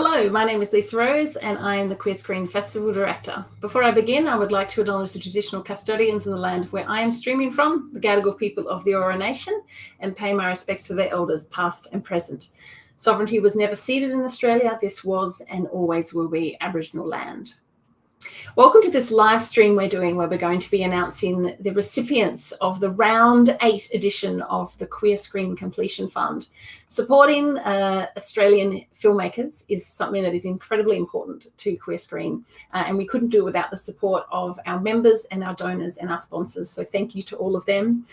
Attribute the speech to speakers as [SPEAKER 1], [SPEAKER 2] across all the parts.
[SPEAKER 1] Hello, my name is Lisa Rose and I am the Queer Screen Festival Director. Before I begin, I would like to acknowledge the traditional custodians of the land where I am streaming from, the Gadigal people of the Eora Nation, and pay my respects to their elders, past and present. Sovereignty was never ceded in Australia. This was and always will be Aboriginal land. Welcome to this live stream we're doing where we're going to be announcing the recipients of the Round 8 edition of the Queer Screen Completion Fund. Supporting Australian filmmakers is something that is incredibly important to Queer Screen, and we couldn't do it without the support of our members and our donors and our sponsors, so thank you to all of them.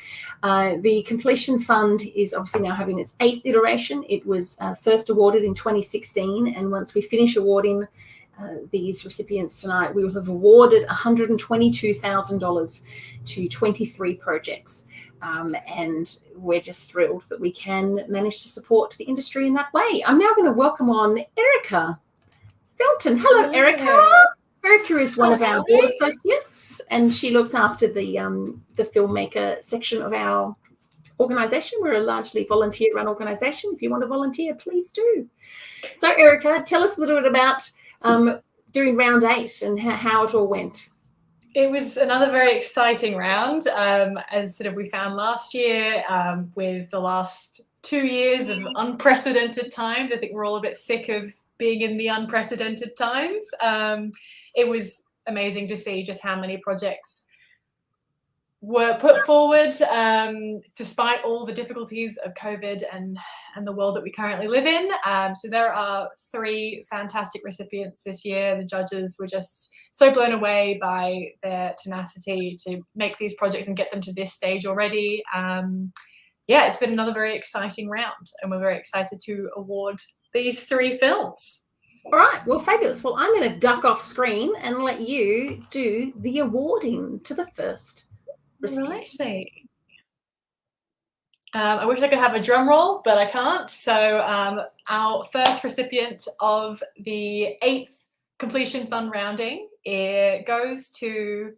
[SPEAKER 1] The Completion Fund is obviously now having its 8th iteration. It was first awarded in 2016, and once we finish awarding these recipients tonight, we will have awarded $122,000 to 23 projects. And we're just thrilled that we can manage to support the industry in that way. I'm now going to welcome on Erica Felton. Hello, Erica. Erica is one of our board associates, and she looks after the filmmaker section of our organisation. We're a largely volunteer-run organisation. If you want to volunteer, please do. So, Erica, tell us a little bit about during round 8 and how it all went.
[SPEAKER 2] It was another very exciting round, as sort of we found last year, with the last 2 years of unprecedented times. I think we're all a bit sick of being in the unprecedented times. It was amazing to see just how many projects were put forward, despite all the difficulties of COVID and the world that we currently live in. So there are 3 fantastic recipients this year. The judges were just so blown away by their tenacity to make these projects and get them to this stage already. Yeah, it's been another very exciting round, and we're very excited to award these 3 films.
[SPEAKER 1] All right, well, fabulous. Well, I'm going to duck off screen and let you do the awarding to the first recipient.
[SPEAKER 2] Righty. I wish I could have a drum roll, but I can't. So our first recipient of the 8th Completion Fund rounding, it goes to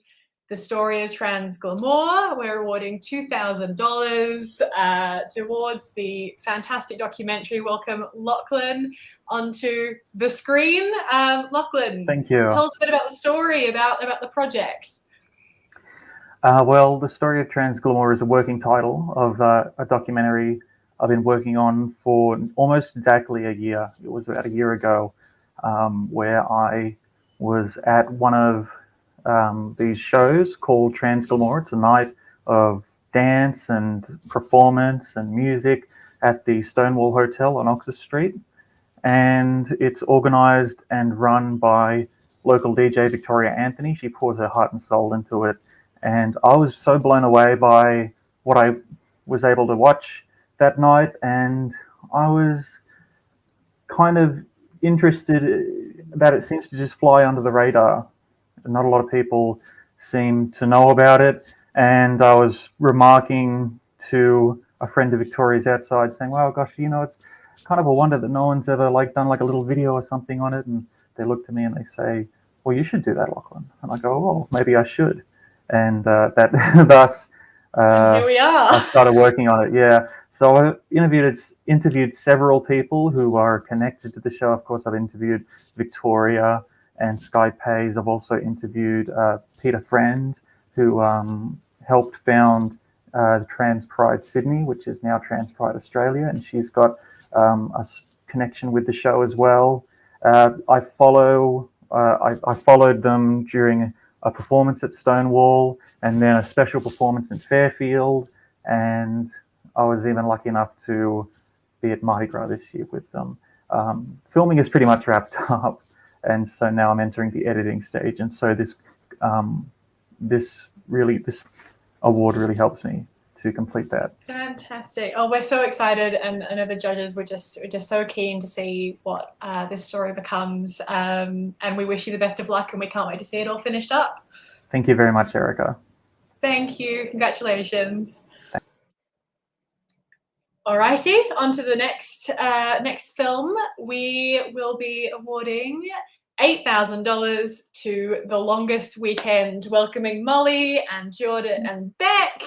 [SPEAKER 2] the story of Transglamor. We're awarding $2,000 towards the fantastic documentary. Welcome Lachlan onto the screen. Lachlan,
[SPEAKER 3] thank you.
[SPEAKER 2] Tell us a bit about the story, about the project.
[SPEAKER 3] Well, the story of Transglamor is a working title of a documentary I've been working on for almost exactly a year. It was about a year ago, where I was at one of these shows called Transglamor. It's a night of dance and performance and music at the Stonewall Hotel on Oxford Street. And it's organised and run by local DJ Victoria Anthony. She pours her heart and soul into it. And I was so blown away by what I was able to watch that night, and I was kind of interested that it seems to just fly under the radar. Not a lot of people seem to know about it, and I was remarking to a friend of Victoria's outside saying, wow, gosh, it's kind of a wonder that no one's ever done a little video or something on it. And they look to me and they say, well, you should do that, Lachlan. And I go, oh, maybe I should. And that thus
[SPEAKER 2] here we are.
[SPEAKER 3] I started working on it. Yeah. So I interviewed several people who are connected to the show. Of course, I've interviewed Victoria and Sky Pays. I've also interviewed Peter Friend, who helped found Trans Pride Sydney, which is now Trans Pride Australia, and she's got a connection with the show as well. I followed them during a performance at Stonewall, and then a special performance in Fairfield, and I was even lucky enough to be at Mardi Gras this year with them. Filming is pretty much wrapped up, and so now I'm entering the editing stage, and so this award really helps me to complete that.
[SPEAKER 2] Fantastic. Oh, we're so excited, and I know the judges were just so keen to see what this story becomes, and we wish you the best of luck, and we can't wait to see it all finished up.
[SPEAKER 3] Thank you very much, Erica.
[SPEAKER 2] Thank you. Congratulations. Alrighty, on to the next film. We will be awarding $8,000 to The Longest Weekend, welcoming Molly and Jordan and Beck.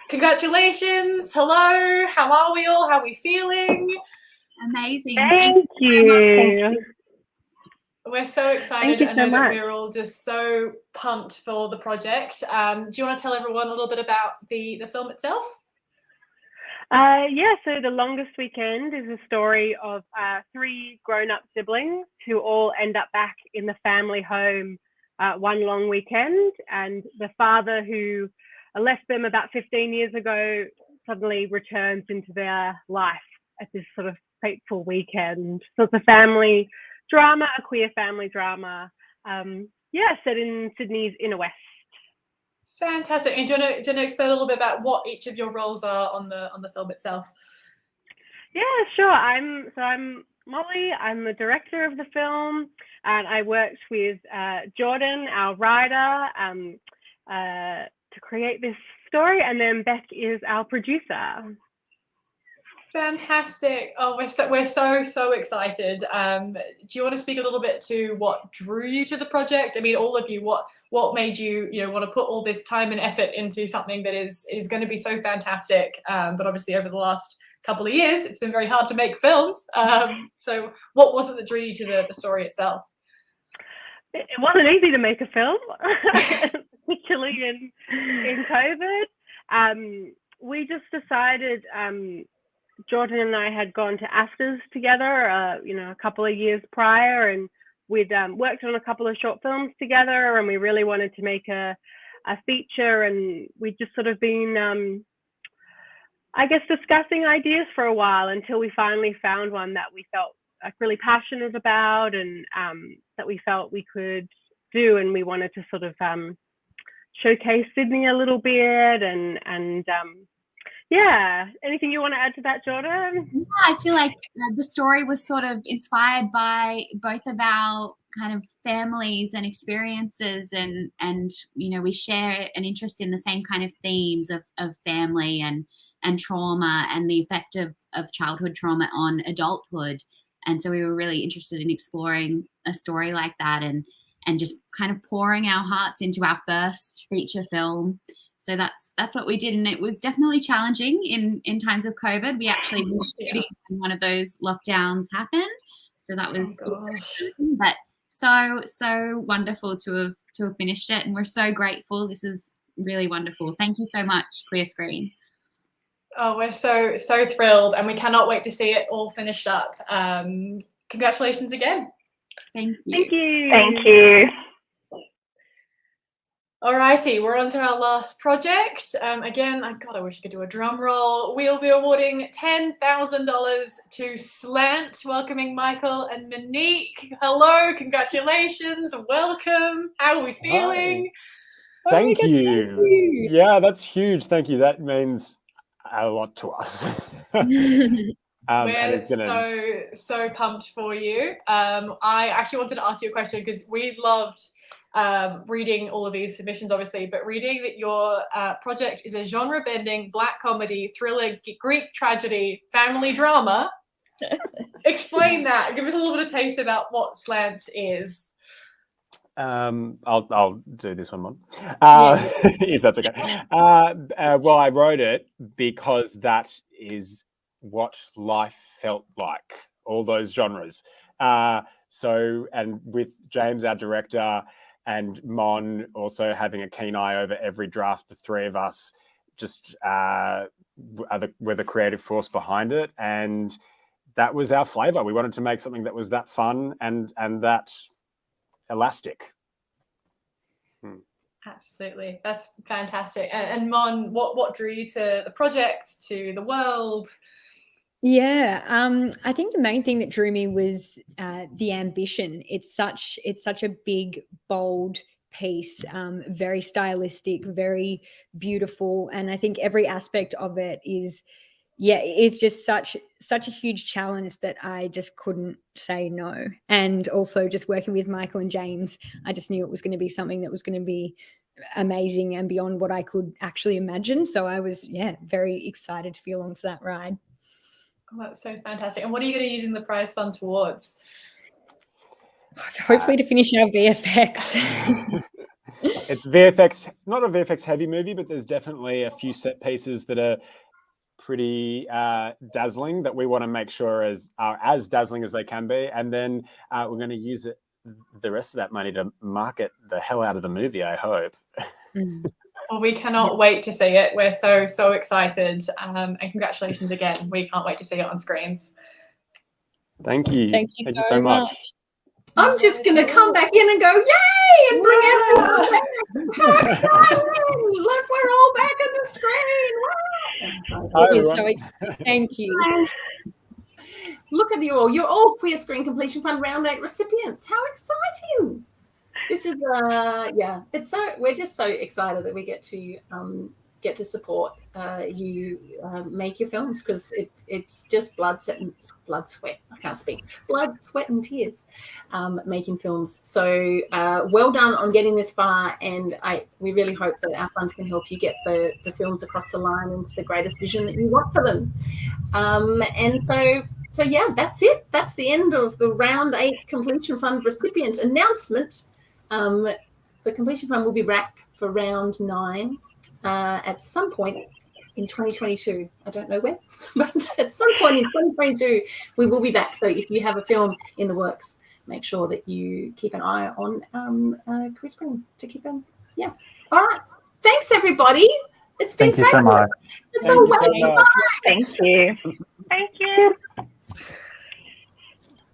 [SPEAKER 2] Congratulations. Hello. How are we all? How are we feeling?
[SPEAKER 4] Amazing.
[SPEAKER 5] Thank you.
[SPEAKER 2] We're so excited. I know that we're all just so pumped for the project. Do you want to tell everyone a little bit about the film itself?
[SPEAKER 4] So The Longest Weekend is a story of 3 grown-up siblings who all end up back in the family home one long weekend, and the father who left them about 15 years ago suddenly returns into their life at this sort of fateful weekend. So it's a family drama, a queer family drama, set in Sydney's inner west.
[SPEAKER 2] Fantastic. And do you want to explain a little bit about what each of your roles are on the film itself?
[SPEAKER 4] Yeah, sure. I'm Molly. I'm the director of the film, and I worked with Jordan, our writer, to create this story, and then Beck is our producer.
[SPEAKER 2] Fantastic. Oh, we're so excited. Do you want to speak a little bit to what drew you to the project? I mean, all of you, what made you want to put all this time and effort into something that is going to be so fantastic? But obviously over the last couple of years, it's been very hard to make films. So what was it that drew you to the story itself?
[SPEAKER 4] It wasn't easy to make a film, particularly in COVID. We just decided, Jordan and I had gone to AFTRS together, a couple of years prior, and we'd worked on a couple of short films together, and we really wanted to make a feature, and we'd just sort of been, discussing ideas for a while until we finally found one that we felt like really passionate about, and that we felt we could do, and we wanted to sort of showcase Sydney a little bit, and anything you want to add to that, Jordan?
[SPEAKER 5] Yeah, I feel like the story was sort of inspired by both of our kind of families and experiences, and we share an interest in the same kind of themes of family and trauma and the effect of childhood trauma on adulthood. And so we were really interested in exploring a story like that, and just kind of pouring our hearts into our first feature film. So that's what we did, and it was definitely challenging in times of COVID. We actually were shooting when one of those lockdowns happened, so that was but so wonderful to have finished it, and we're so grateful. This is really wonderful. Thank you so much, Queer Screen.
[SPEAKER 2] Oh, we're so thrilled, and we cannot wait to see it all finished up. Congratulations again.
[SPEAKER 5] Thank you.
[SPEAKER 4] Thank you. Thank you.
[SPEAKER 2] Alrighty, we're on to our last project. Again, I wish I could do a drum roll. We'll be awarding $10,000 to Slant, welcoming Michael and Monique. Hello, congratulations, welcome. How are we feeling?
[SPEAKER 6] Thank you. Yeah, that's huge. Thank you. That means a lot to us.
[SPEAKER 2] We're so pumped for you. I actually wanted to ask you a question because we loved reading all of these submissions, obviously, but reading that your project is a genre-bending black comedy, thriller, Greek tragedy, family drama. Explain that. Give us a little bit of taste about what Slant is.
[SPEAKER 6] I'll do this one, Mon, if that's okay. Well, I wrote it because that is what life felt like, all those genres. And with James, our director, and Mon also having a keen eye over every draft, the three of us just were the creative force behind it, and that was our flavour. We wanted to make something that was that fun and that elastic.
[SPEAKER 2] Absolutely, that's fantastic. And Mon, what drew you to the project, to the world?
[SPEAKER 7] Yeah, I think the main thing that drew me was the ambition. It's such a big, bold piece, very stylistic, very beautiful, and I think every aspect of it is just such a huge challenge that I just couldn't say no. And also just working with Michael and James, I just knew it was going to be something that was going to be amazing and beyond what I could actually imagine. So I was very excited to be along for that ride.
[SPEAKER 2] Oh, that's so fantastic. And what are you going to use in the prize fund towards?
[SPEAKER 7] Hopefully to finish our VFX.
[SPEAKER 6] It's VFX, not a VFX heavy movie, but there's definitely a few set pieces that are pretty dazzling that we want to make sure are as dazzling as they can be. And then we're going to use it the rest of that money to market the hell out of the movie, I hope.
[SPEAKER 2] Well, we cannot wait to see it. We're so excited. And congratulations again. We can't wait to see it on screens.
[SPEAKER 6] Thank you.
[SPEAKER 7] Thank you
[SPEAKER 6] so
[SPEAKER 7] so
[SPEAKER 6] much.
[SPEAKER 1] I'm just going to come back in and go, yay, and bring everyone back. How exciting! Look, we're all back on the screen. Wow.
[SPEAKER 7] It is so exciting. Thank you.
[SPEAKER 1] Look at you all. You're all Queer Screen Completion Fund Round 8 recipients. How exciting. This is, we're just so excited that we get to support you make your films, because it's just blood, sweat. I can't speak. Blood, sweat, and tears making films. So well done on getting this far, and we really hope that our funds can help you get the films across the line into the greatest vision that you want for them. And so yeah, that's it. That's the end of the Round 8 Completion Fund recipient announcement. The Completion Fund will be back for Round 9 at some point in 2022. I don't know when, but at some point in 2022, we will be back. So if you have a film in the works, make sure that you keep an eye on Queer Screen to keep them. Yeah. All right. Thanks, everybody. It's been
[SPEAKER 3] Thank you so much.
[SPEAKER 1] It's all well.
[SPEAKER 4] Thank you. Thank you.